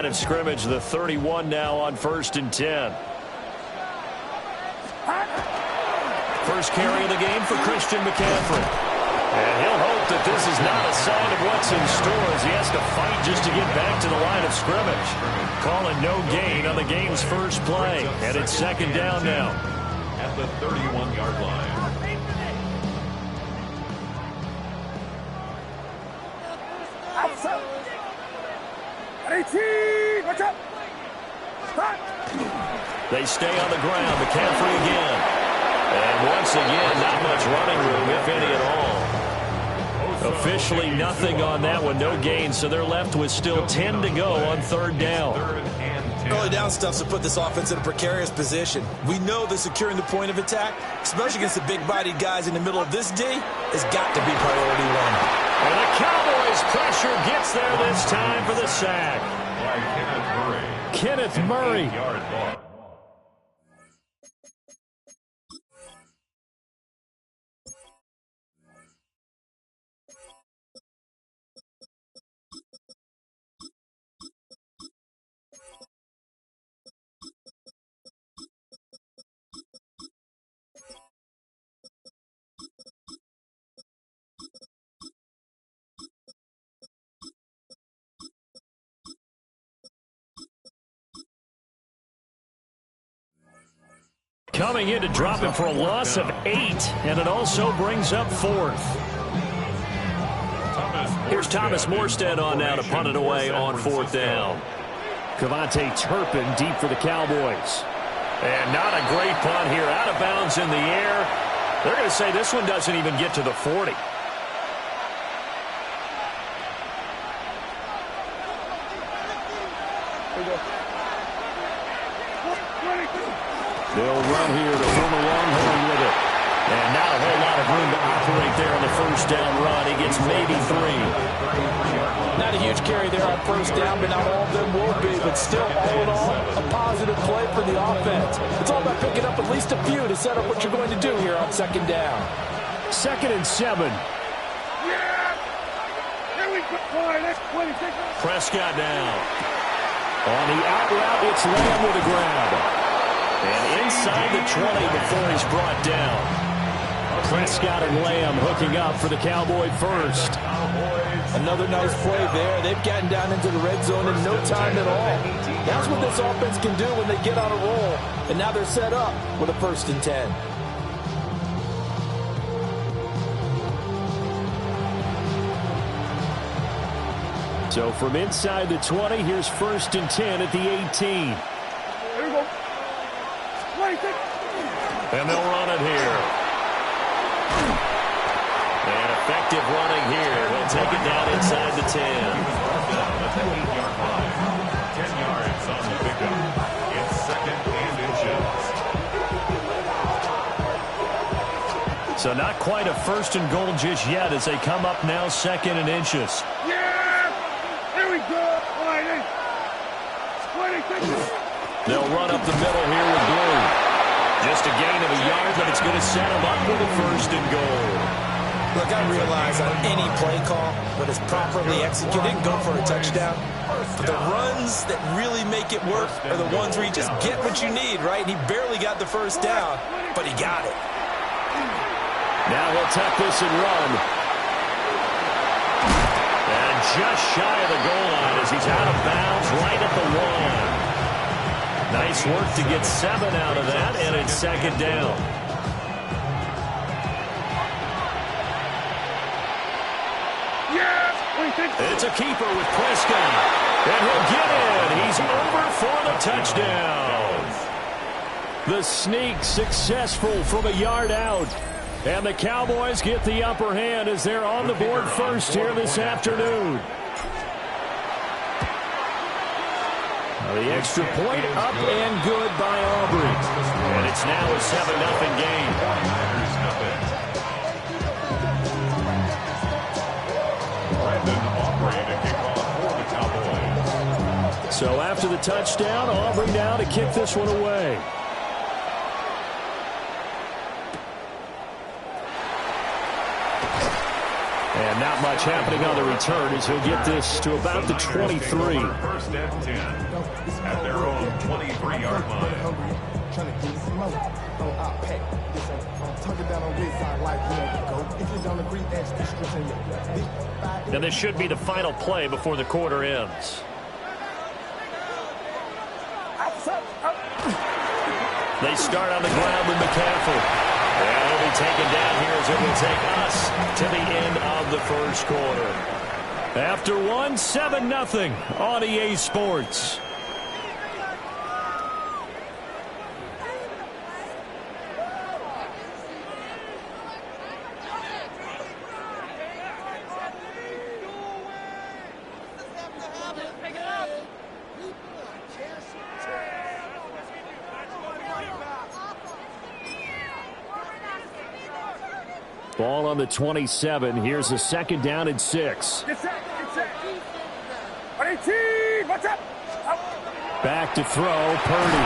line of scrimmage, the 31 now on 1st and 10. First carry of the game for Christian McCaffrey. And he'll hope that this is not a sign of what's in store as he has to fight just to get back to the line of scrimmage. Calling no gain on the game's first play. And it's 2nd down now. At the 31-yard line. They stay on the ground. McCaffrey again. And once again, not much running room, if any at all. Officially nothing on that one. No gain, so they're left with still 10 to go on 3rd down. Early down stuff's to put this offense in a precarious position. We know that securing the point of attack, especially against the big-bodied guys in the middle of this D, has got to be priority one. And the Cowboys' pressure gets there this time for the sack. Kenneth Murray. Coming in to drop him for a loss of 8, and it also brings up 4th. Here's Thomas Morstead on now to punt it away on 4th down. Cavante Turpin deep for the Cowboys. And not a great punt here. Out of bounds in the air. They're going to say this one doesn't even get to the 40. They'll run here to form a longhorn with it. And not a whole lot of room to operate there on the 1st down run. He gets maybe 3. Not a huge carry there on 1st down, but not all of them will be. But still, all in all, a positive play for the offense. It's all about picking up at least a few to set up what you're going to do here on 2nd down. 2nd and 7. Prescott down. On the out route, it's Lamb with a grab. And inside the 20 before he's brought down. Prescott and Lamb hooking up for the Cowboy first. Another nice play there. They've gotten down into the red zone in no time at all. That's what this offense can do when they get on a roll. And now they're set up with a 1st and 10. So from inside the 20, here's 1st and 10 at the 18. And they'll run it here. And effective running here. They'll take it down inside the 10. 10-yard line. 10 yards on the pickup. It's 2nd and inches. So not quite a 1st and goal just yet as they come up now 2nd and inches. Yeah! Here we go! They'll run up the middle here with Blue. Just a gain of a yard, but it's going to set them up with a 1st and goal. Look, I realize on any play call, when it's properly executed, go for a touchdown. But the runs that really make it work are the ones where you just get what you need, right? And he barely got the 1st down, but he got it. Now he'll tuck this and run. And just shy of the goal line as he's out of bounds right at the 1. Nice work to get 7 out of that, and it's 2nd down. It's a keeper with Prescott. And he'll get in. He's over for the touchdown. The sneak successful from a yard out. And the Cowboys get the upper hand as they're on the board first here this afternoon. The extra point up and good by Aubrey. And it's now a 7-0 game. So after the touchdown, Aubrey now to kick this one away. And And not much happening on the return as he'll get this to about the 23. First and 10 at their own 23-yard line. And this should be the final play before the quarter ends. They start on the ground with McCaffrey. And he'll be taken down here as it will take us to the end of the first quarter. After one, 7-0 on EA Sports. Ball on the 27. Here's a 2nd down and 6. Back to throw, Purdy.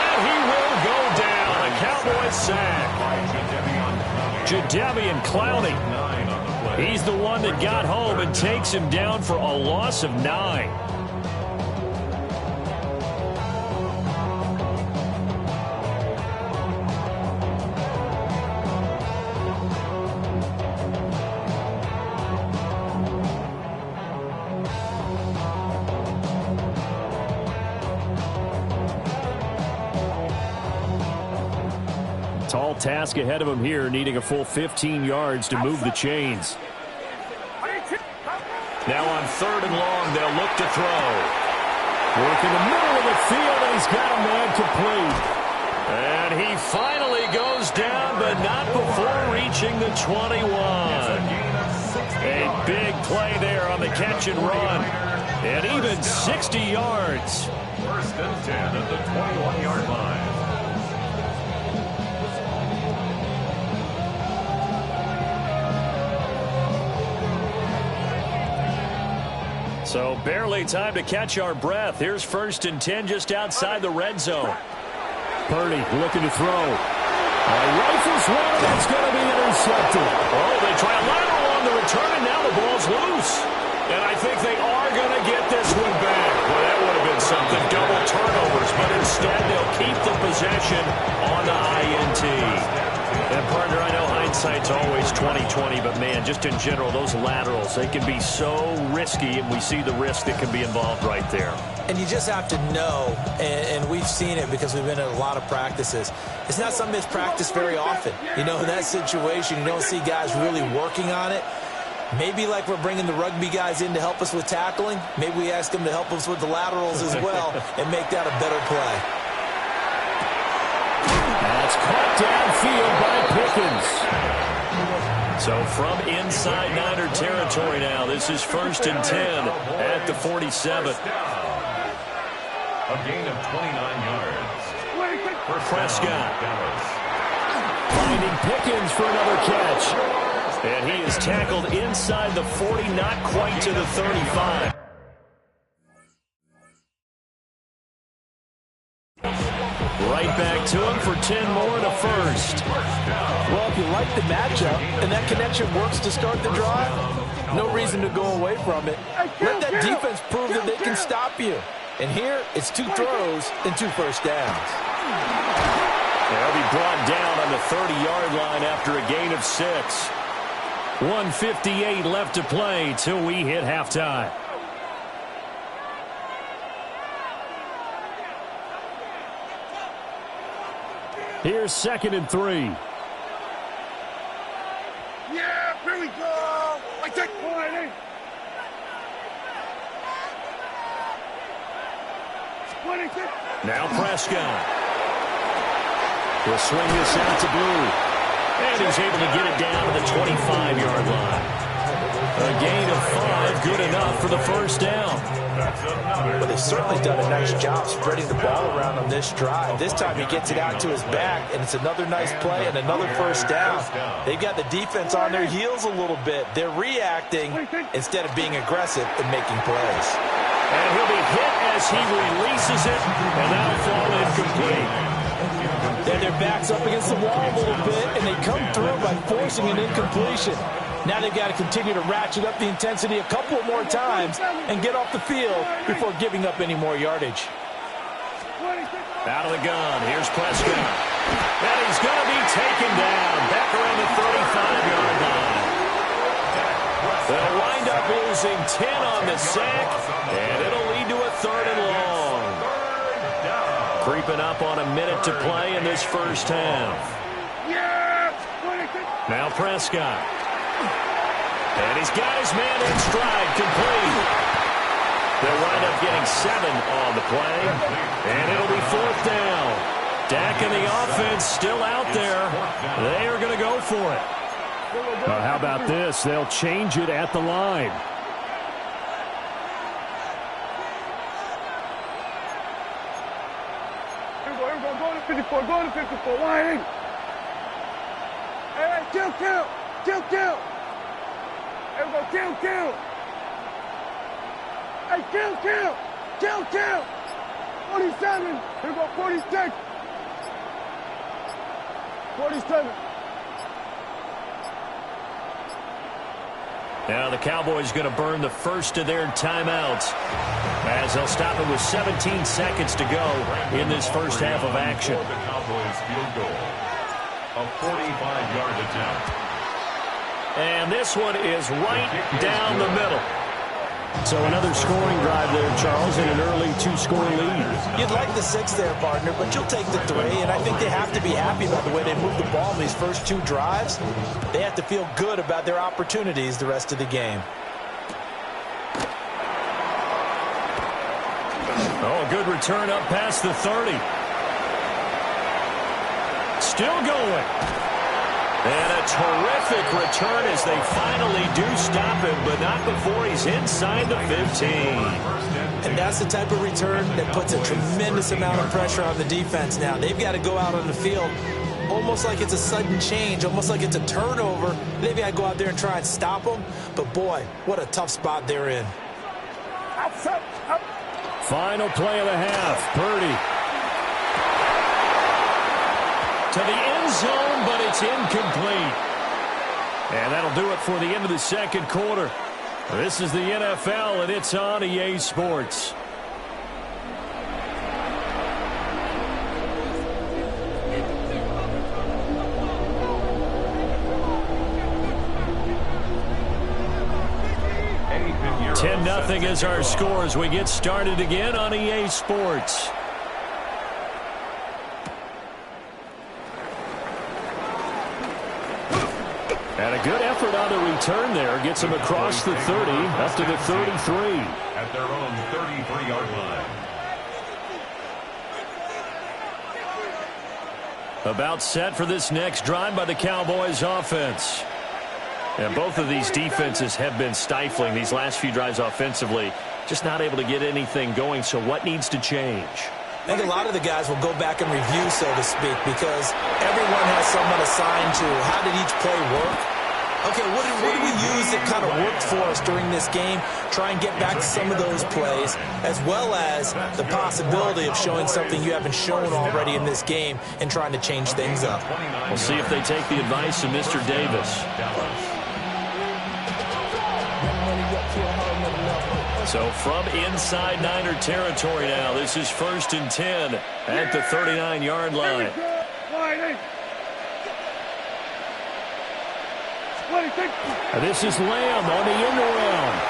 And he will go down. A Cowboys sack. Jadeveon Clowney. He's the one that got home and takes him down for a loss of 9. Tall task ahead of him here, needing a full 15 yards to move the chains. Now on 3rd and long, they'll look to throw. Work in the middle of the field, and he's got a man complete. And he finally goes down, but not before reaching the 21. A big play there on the catch and run. And even 60 yards. 1st and 10 at the 21-yard line. So barely time to catch our breath. Here's 1st and 10 just outside the red zone. Purdy looking to throw. Rifles one, and it's going to be intercepted. Oh, they try a lateral on the return, and now the ball's loose. And I think they are going to get this one back. Well, that would have been something. Double turnovers, but instead they'll keep the possession on the INT. And, partner, I know hindsight's always 20/20, but, man, just in general, those laterals, they can be so risky, and we see the risk that can be involved right there. And you just have to know, and we've seen it because we've been in a lot of practices, it's not something that's practiced very often. You know, in that situation, you don't see guys really working on it. Maybe like we're bringing the rugby guys in to help us with tackling, maybe we ask them to help us with the laterals as well and make that a better play. That's caught downfield by Pickens. So from inside Niner territory now, this is 1st and 10 at the 47. A gain of 29 yards. Prescott finding Pickens for another catch. And he is tackled inside the 40, not quite to the 35. Right back to him for 10 more and a first. Well, if you like the matchup and that connection works to start the drive, no reason to go away from it. Let that defense prove that they can stop you. And here, it's 2 throws and 2 first downs. They'll be brought down on the 30-yard line after a gain of 6. 1:58 left to play till we hit halftime. Here's 2nd and 3. Yeah, here we go. I take 20. Now Prescott. He'll swing this out to Blue. And he's able to get it down to the 25-yard line. A gain of 5, good enough for the first down. But they've certainly done a nice job spreading the ball around on this drive. This time he gets it out to his back, and it's another nice play and another first down. They've got the defense on their heels a little bit. They're reacting instead of being aggressive and making plays. And he'll be hit as he releases it, and that'll fall incomplete. And their back's up against the wall a little bit, and they come through by forcing an incompletion. Now they've got to continue to ratchet up the intensity a couple more times and get off the field before giving up any more yardage. Out of the gun, here's Prescott. And he's going to be taken down back around the 35-yard line. They'll wind up losing 10 on the sack, and it'll lead to a 3rd and long. Creeping up on a minute to play in this first half. Now Prescott. And he's got his man in stride, complete. They'll wind up getting 7 on the play, and it'll be 4th down. Dak and the offense still out there. They are going to go for it. Well, how about this? They'll change it at the line. Here we go. Go to 54. Go to 54. Wide. Hey, kill. Here we go. Kill. Hey, kill. 47. Here we go. 46. 47. Now the Cowboys going to burn the first of their timeouts as they'll stop it with 17 seconds to go in this first half of action. The Cowboys field goal. A 45-yard attempt. And this one is right down the middle. So another scoring drive there, Charles, and an early 2-score lead. You'd like the 6 there, partner, but you'll take the 3, and I think they have to be happy about the way they moved the ball in these first 2 drives. They have to feel good about their opportunities the rest of the game. Oh, a good return up past the 30. Still going. And a terrific return as they finally do stop him, but not before he's inside the 15. And that's the type of return that puts a tremendous amount of pressure on the defense now. They've got to go out on the field almost like it's a sudden change, almost like it's a turnover. They've got to go out there and try and stop them. But, boy, what a tough spot they're in. Final play of the half. Purdy. To the end zone, but it's incomplete. And that'll do it for the end of the second quarter. This is the NFL, and it's on EA Sports. Nothing is our score as we get started again on EA Sports. And a good effort on the return there. Gets him across the 30, up to the 33. At their own 33-yard line. About set for this next drive by the Cowboys offense. And both of these defenses have been stifling these last few drives offensively. Just not able to get anything going, so what needs to change? I think a lot of the guys will go back and review, so to speak, because everyone has someone assigned to how did each play work. Okay, what did we use that kind of worked for us during this game? Try and get back to some of those plays, as well as the possibility of showing something you haven't shown already in this game and trying to change things up. We'll see if they take the advice of Mr. Davis. So from inside Niner territory now, this is 1st and 10 at the 39-yard line. This is Lamb on the end around.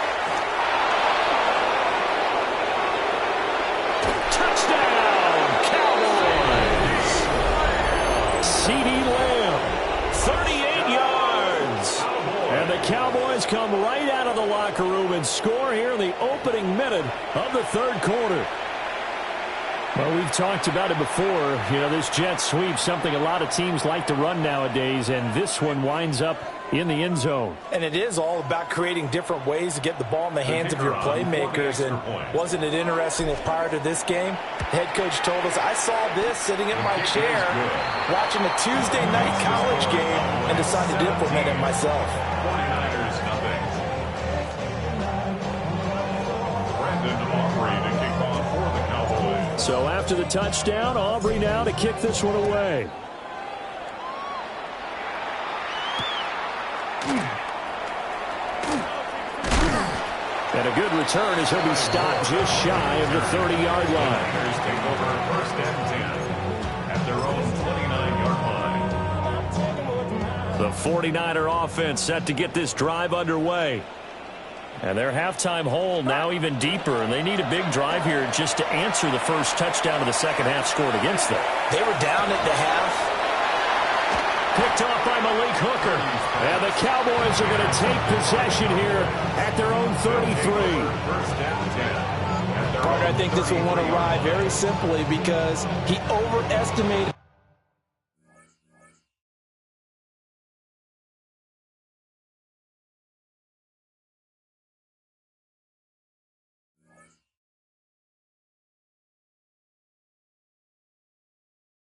Touchdown, Cowboys! CeeDee Lamb, 38 yards. And the Cowboys come right out of the locker room and score here in the opening minute of the third quarter. Well, we've talked about it before. You know, this jet sweep, something a lot of teams like to run nowadays, and this one winds up in the end zone. And it is all about creating different ways to get the ball in the hands of your playmakers. And wasn't it interesting that prior to this game, the head coach told us, I saw this sitting in my chair watching a Tuesday night college game and decided to implement it myself. 49ers nothing. Brandon Aubrey to kick off for the Cowboys. So after the touchdown, Aubrey now to kick this one away. And a good return as he'll be stopped just shy of the 30-yard line. Niners take over 1st and 10 at their own 29-yard line. The 49er offense set to get this drive underway. And their halftime hole now even deeper, and they need a big drive here just to answer the first touchdown of the second half scored against them. They were down at the half. Picked off by Malik Hooker. And the Cowboys are going to take possession here at their own 33. 1st and 10. Carter, I think this will want to ride very simply because he overestimated